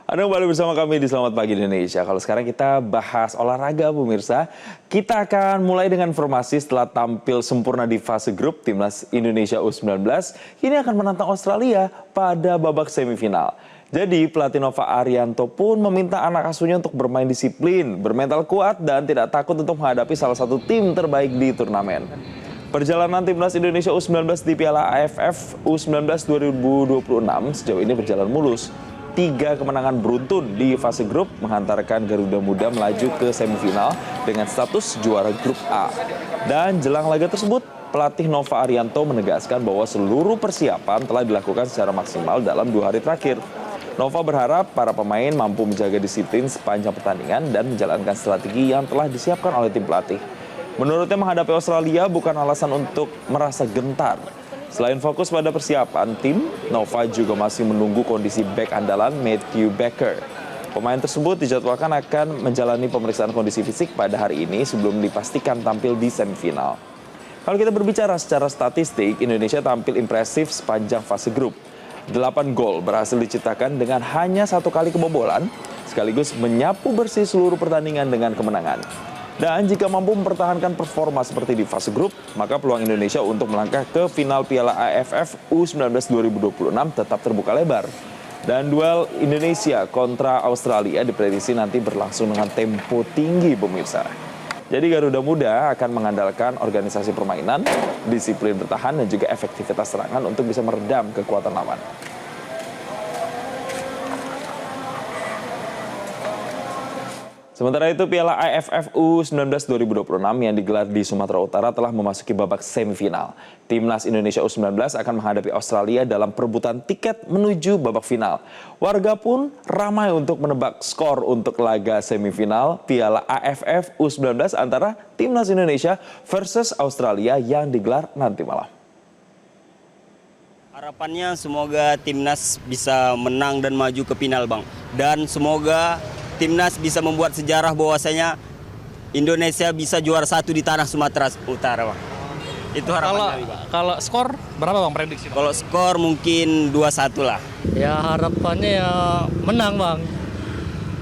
Anda kembali bersama kami di Selamat Pagi Indonesia. Kalau sekarang kita bahas olahraga, pemirsa. Kita akan mulai dengan informasi setelah tampil sempurna di fase grup, Timnas Indonesia U19 kini akan menantang Australia pada babak semifinal. Jadi pelatih Nova Arianto pun meminta anak asuhnya untuk bermain disiplin, bermental kuat, dan tidak takut untuk menghadapi salah satu tim terbaik di turnamen. Perjalanan Timnas Indonesia U19 di Piala AFF U19 2026 sejauh ini berjalan mulus. 3 kemenangan beruntun di fase grup menghantarkan Garuda Muda melaju ke semifinal dengan status juara grup A. Dan jelang laga tersebut, pelatih Nova Arianto menegaskan bahwa seluruh persiapan telah dilakukan secara maksimal dalam 2 hari terakhir. Nova berharap para pemain mampu menjaga disiplin sepanjang pertandingan dan menjalankan strategi yang telah disiapkan oleh tim pelatih. Menurutnya menghadapi Australia bukan alasan untuk merasa gentar. Selain fokus pada persiapan tim, Nova juga masih menunggu kondisi bek andalan Matthew Baker. Pemain tersebut dijadwalkan akan menjalani pemeriksaan kondisi fisik pada hari ini sebelum dipastikan tampil di semifinal. Kalau kita berbicara secara statistik, Indonesia tampil impresif sepanjang fase grup. 8 gol berhasil diciptakan dengan hanya 1 kali kebobolan, sekaligus menyapu bersih seluruh pertandingan dengan kemenangan. Dan jika mampu mempertahankan performa seperti di fase grup, maka peluang Indonesia untuk melangkah ke final Piala AFF U19 2026 tetap terbuka lebar. Dan duel Indonesia kontra Australia diprediksi nanti berlangsung dengan tempo tinggi, pemirsa. Jadi Garuda Muda akan mengandalkan organisasi permainan, disiplin bertahan, dan juga efektivitas serangan untuk bisa meredam kekuatan lawan. Sementara itu, Piala AFF U19 2026 yang digelar di Sumatera Utara telah memasuki babak semifinal. Timnas Indonesia U19 akan menghadapi Australia dalam perebutan tiket menuju babak final. Warga pun ramai untuk menebak skor untuk laga semifinal Piala AFF U19 antara Timnas Indonesia versus Australia yang digelar nanti malam. Harapannya semoga Timnas bisa menang dan maju ke final, Bang. Dan semoga Timnas bisa membuat sejarah bahwasanya Indonesia bisa juara 1 di tanah Sumatera Utara, Bang. Itu harapannya, Bang. Kalau skor berapa, Bang, prediksi? Kalau skor mungkin 2-1 lah. Ya harapannya ya menang, Bang.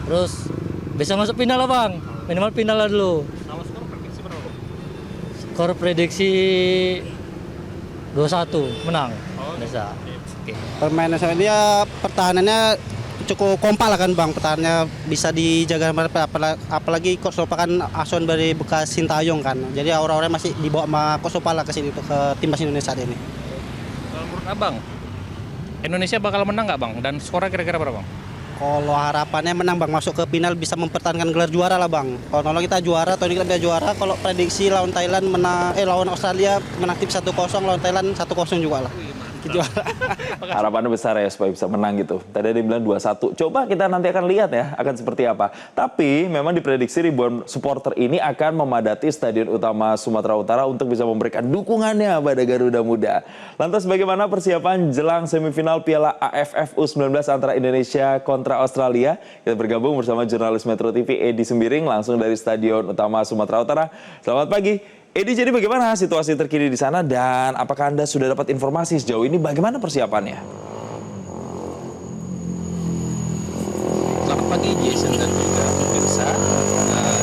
Terus bisa masuk final lah, Bang. Minimal final lah dulu. Kalau skor prediksi berapa, Bang? Skor prediksi 2-1 menang. Oh, bisa. Oke. Permainan dia pertahanannya cukup kompak lah kan, Bang. Pertahanannya bisa dijaga, apalagi Coach Sopa kan asuhan dari bekas Sintayong kan. Jadi orang-orang masih dibawa sama Coach Sopa lah ke sini untuk ke timnas Indonesia saat ini. Kalau menurut Abang, Indonesia bakal menang nggak, Bang? Dan skornya kira-kira berapa, Bang? Kalau harapannya menang, Bang, masuk ke final bisa mempertahankan gelar juara lah, Bang. Kalau kita juara, tahun ini kita bisa juara. Kalau prediksi lawan Thailand lawan Australia menang tim 1-0, lawan Thailand 1-0 juga lah. Juara. Harapannya besar ya supaya bisa menang gitu. Tadi ada yang bilang 2-1. Coba kita nanti akan lihat ya akan seperti apa. Tapi memang diprediksi ribuan supporter ini akan memadati Stadion Utama Sumatera Utara untuk bisa memberikan dukungannya pada Garuda Muda. Lantas bagaimana persiapan jelang semifinal Piala AFF U19 antara Indonesia kontra Australia? Kita bergabung bersama jurnalis Metro TV Edi Sembiring langsung dari Stadion Utama Sumatera Utara. Selamat pagi. Edi, jadi bagaimana situasi terkini di sana dan apakah Anda sudah dapat informasi sejauh ini bagaimana persiapannya? Selamat pagi, Jason dan juga pemirsa.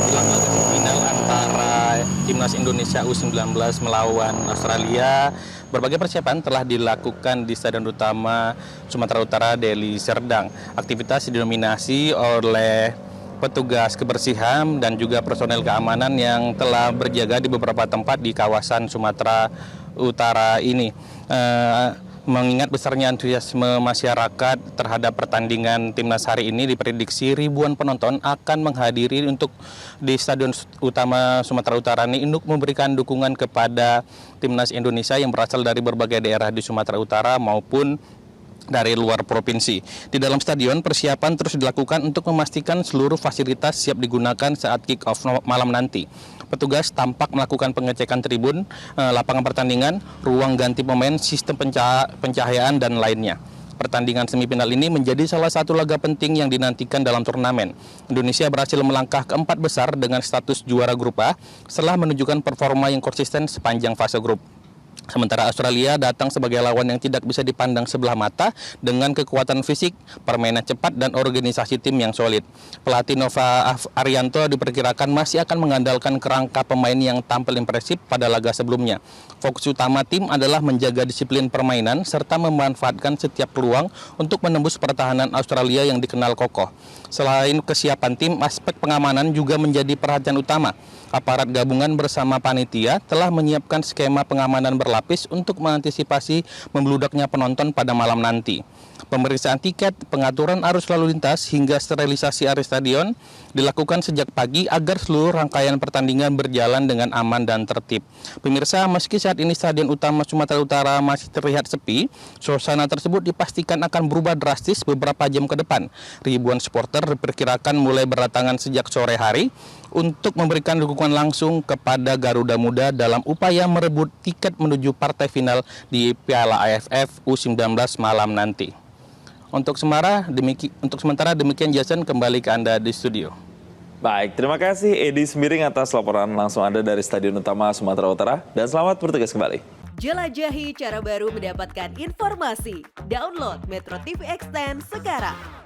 Jelang laga final antara Timnas Indonesia U19 melawan Australia, berbagai persiapan telah dilakukan di Stadion Utama Sumatera Utara, Deli Serdang. Aktivitas didominasi oleh petugas kebersihan dan juga personel keamanan yang telah berjaga di beberapa tempat di kawasan Sumatera Utara ini. Mengingat besarnya antusiasme masyarakat terhadap pertandingan timnas hari ini, diprediksi ribuan penonton akan menghadiri untuk di Stadion Utama Sumatera Utara ini untuk memberikan dukungan kepada timnas Indonesia yang berasal dari berbagai daerah di Sumatera Utara maupun dari luar provinsi. Di dalam stadion, persiapan terus dilakukan untuk memastikan seluruh fasilitas siap digunakan saat kick-off malam nanti. Petugas tampak melakukan pengecekan tribun, lapangan pertandingan, ruang ganti pemain, sistem pencahayaan, dan lainnya. Pertandingan semifinal ini menjadi salah satu laga penting yang dinantikan dalam turnamen. Indonesia berhasil melangkah ke 4 besar dengan status juara grup A setelah menunjukkan performa yang konsisten sepanjang fase grup. Sementara Australia datang sebagai lawan yang tidak bisa dipandang sebelah mata dengan kekuatan fisik, permainan cepat, dan organisasi tim yang solid. Pelatih Nova Arianto diperkirakan masih akan mengandalkan kerangka pemain yang tampil impresif pada laga sebelumnya. Fokus utama tim adalah menjaga disiplin permainan serta memanfaatkan setiap peluang untuk menembus pertahanan Australia yang dikenal kokoh. Selain kesiapan tim, aspek pengamanan juga menjadi perhatian utama. Aparat gabungan bersama panitia telah menyiapkan skema pengamanan berlapis untuk mengantisipasi membludaknya penonton pada malam nanti. Pemeriksaan tiket, pengaturan arus lalu lintas, hingga sterilisasi area stadion dilakukan sejak pagi agar seluruh rangkaian pertandingan berjalan dengan aman dan tertib. Pemirsa, meski saat ini Stadion Utama Sumatera Utara masih terlihat sepi, suasana tersebut dipastikan akan berubah drastis beberapa jam ke depan. Ribuan supporter diperkirakan mulai berdatangan sejak sore hari untuk memberikan dukungan langsung kepada Garuda Muda dalam upaya merebut tiket menuju partai final di Piala AFF U19 malam nanti. Untuk sementara demikian Jason, kembali ke Anda di studio. Baik, terima kasih Edi Semiring atas laporan langsung Anda dari Stadion Utama Sumatera Utara dan selamat bertugas kembali. Jelajahi cara baru mendapatkan informasi. Download Metro TV Extend sekarang.